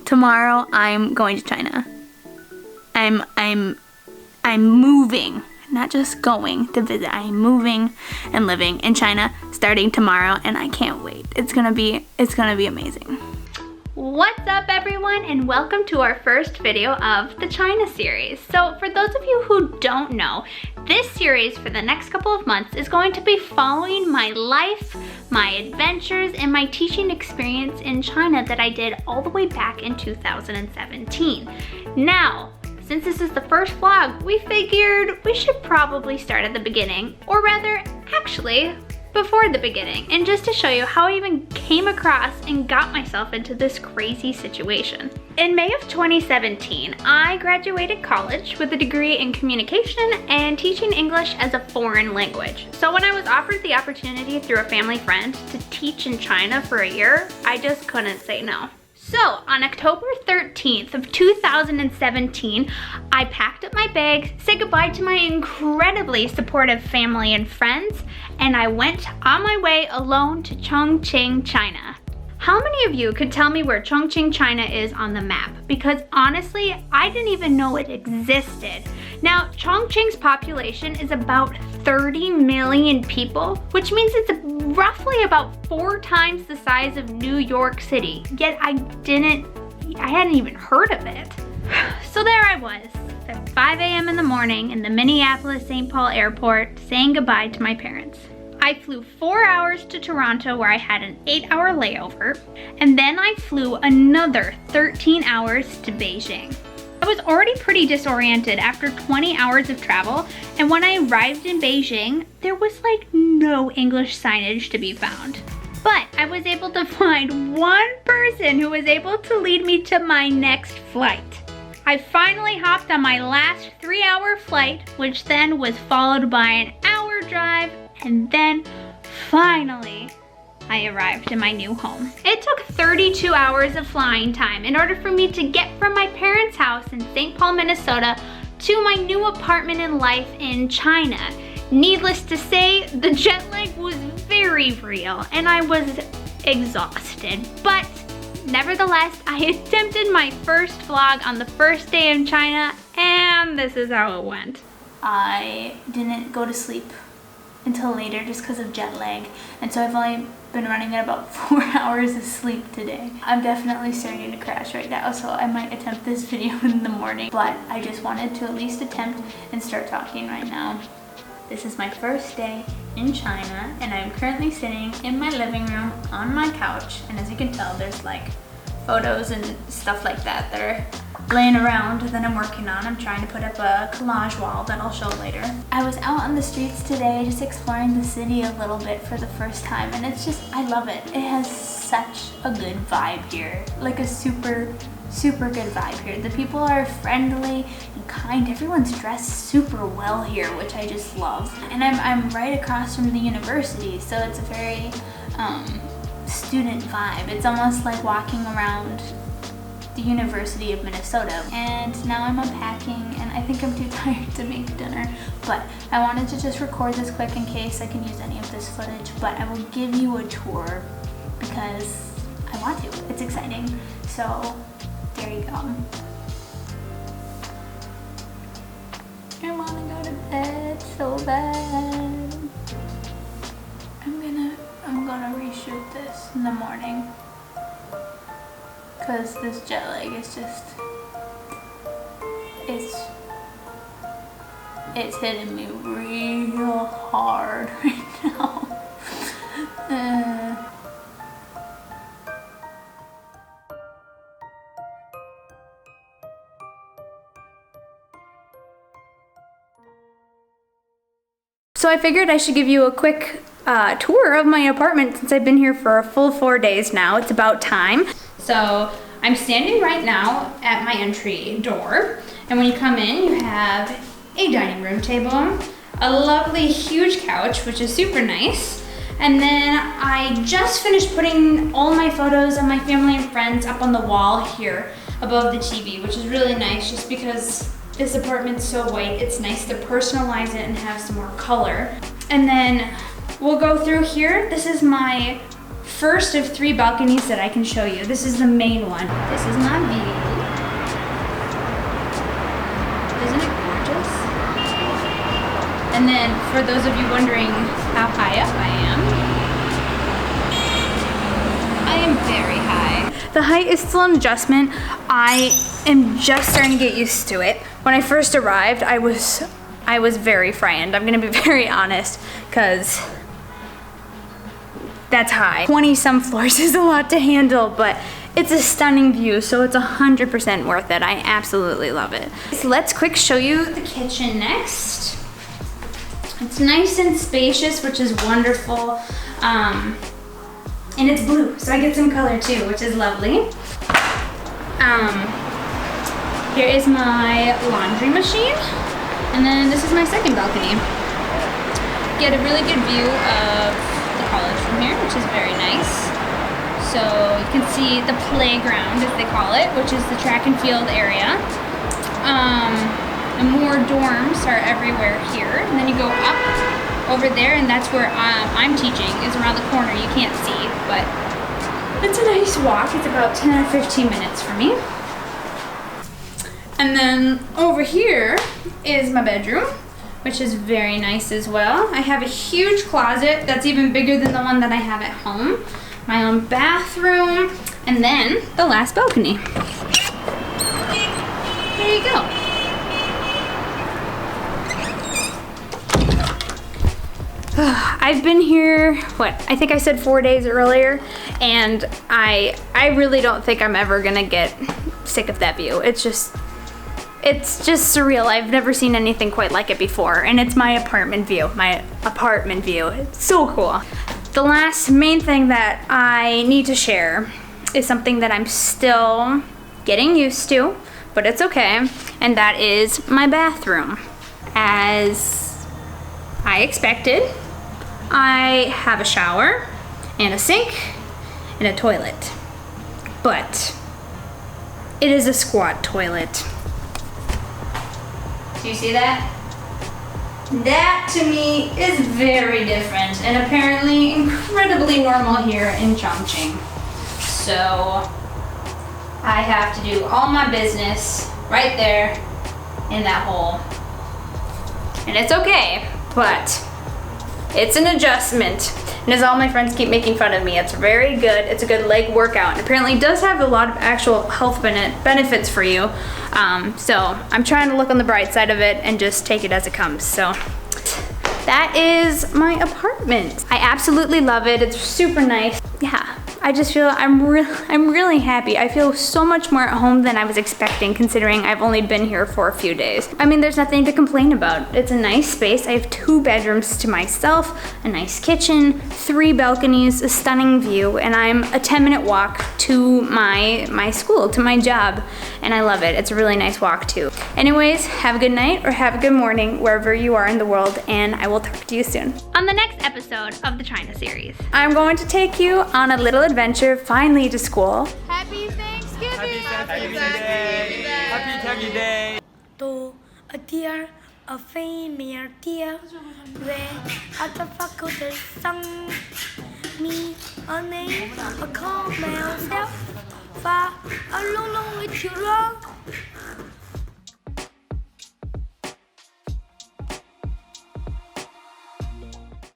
Tomorrow I'm going to China. I'm moving, not just going to visit. I'm moving and living in China starting tomorrow, and I can't wait. It's gonna be amazing. What's up everyone, and welcome to our first video of the China series. So for those of you who don't know, this series for the next couple of months is going to be following my life, my adventures, and my teaching experience in China that I did all the way back in 2017. Now, since this is the first vlog, we figured we should probably start at the beginning, or rather, actually, before the beginning, and just to show you how I even came across and got myself into this crazy situation. In May of 2017, I graduated college with a degree in communication and teaching English as a foreign language. So when I was offered the opportunity through a family friend to teach in China for a year, I just couldn't say no. So on October 13th of 2017, I packed up my bag, said goodbye to my incredibly supportive family and friends, and I went on my way alone to Chongqing, China. How many of you could tell me where Chongqing, China is on the map? Because honestly, I didn't even know it existed. Now, Chongqing's population is about 30 million people, which means it's roughly about 4 times the size of New York City. Yet I hadn't even heard of it. So there I was, at 5 a.m. in the morning in the Minneapolis-St. Paul airport, saying goodbye to my parents. I flew 4 hours to Toronto where I had an 8-hour layover, and then I flew another 13 hours to Beijing. I was already pretty disoriented after 20 hours of travel, and when I arrived in Beijing, there was like no English signage to be found. But I was able to find one person who was able to lead me to my next flight. I finally hopped on my last 3-hour flight, which then was followed by an hour drive, and then finally, I arrived in my new home. It took 32 hours of flying time in order for me to get from my parents' house in St. Paul, Minnesota to my new apartment and life in China. Needless to say, the jet lag was very real and I was exhausted. But nevertheless, I attempted my first vlog on the first day in China, and this is how it went. I didn't go to sleep until later just because of jet lag, and so I've only been running at about 4 hours of sleep today. I'm definitely starting to crash right now, so I might attempt this video in the morning, but I just wanted to at least attempt and start talking right now. This is my first day in China, and I'm currently sitting in my living room on my couch, and as you can tell, there's like photos and stuff like that that are laying around that I'm working on. I'm trying to put up a collage wall that I'll show later. I was out on the streets today just exploring the city a little bit for the first time, and it's just, I love it. It has such a good vibe here, like a super good vibe here. The people are friendly and kind. Everyone's dressed super well here, which I just love. And I'm right across from the university, so it's a very student vibe. It's almost like walking around the University of Minnesota. And now I'm unpacking, and I think I'm too tired to make dinner, but I wanted to just record this quick in case I can use any of this footage. But I will give you a tour because I want to. It's exciting. So there you go. I want to go to bed so bad. I'm gonna reshoot this in the morning because this jet lag is just, it's hitting me real hard right now. So I figured I should give you a quick tour of my apartment since I've been here for a full 4 days now. It's about time. So I'm standing right now at my entry door, and when you come in, you have a dining room table, a lovely huge couch, which is super nice, and then I just finished putting all my photos of my family and friends up on the wall here above the TV, which is really nice just because this apartment's so white. It's nice to personalize it and have some more color. And then we'll go through here. This is my first of 3 balconies that I can show you. This is the main one. This is my view. Isn't it gorgeous? And then for those of you wondering how high up I am very high. The height is still an adjustment. I am just starting to get used to it. When I first arrived, I was very frightened. I'm gonna be very honest, because that's high. 20 some floors is a lot to handle, but it's a stunning view, so it's 100% worth it. I absolutely love it. So let's quick show you the kitchen next. It's nice and spacious, which is wonderful. And it's blue, so I get some color too, which is lovely. Here is my laundry machine. And then this is my second balcony. Get a really good view of the college from here, which is very nice. So you can see the playground, as they call it, which is the track and field area. And more dorms are everywhere here. And then you go up over there, and that's where I'm teaching, is around the corner. You can't see, but it's a nice walk. It's about 10 or 15 minutes for me. And then over here is my bedroom, which is very nice as well. I have a huge closet that's even bigger than the one that I have at home. My own bathroom, and then the last balcony. There you go. I've been here, I think I said 4 days earlier, and I really don't think I'm ever gonna get sick of that view. It's just surreal. I've never seen anything quite like it before, and it's my apartment view. It's so cool. The last main thing that I need to share is something that I'm still getting used to, but it's okay, and that is my bathroom. As I expected, I have a shower and a sink and a toilet, but it is a squat toilet. Do you see that? That to me is very different, and apparently incredibly normal here in Chongqing. So I have to do all my business right there in that hole. And it's okay, but it's an adjustment. And as all my friends keep making fun of me, it's very good. It's a good leg workout, and apparently it does have a lot of actual health benefits for you. So I'm trying to look on the bright side of it and just take it as it comes. So that is my apartment. I absolutely love it. It's super nice. Yeah, I just feel I'm really happy. I feel so much more at home than I was expecting, considering I've only been here for a few days. I mean, there's nothing to complain about. It's a nice space. I have 2 bedrooms to myself, a nice kitchen, 3 balconies, a stunning view, and I'm a 10-minute walk to my school, to my job, and I love it. It's a really nice walk too. Anyways, have a good night or have a good morning wherever you are in the world, and I will talk to you soon. On the next episode of the China series, I'm going to take you on a little adventure finally to school. Happy Thanksgiving! Happy Turkey Day! To a deer, a female deer, where at the faculty sung me a name, a call myself, far along with you long.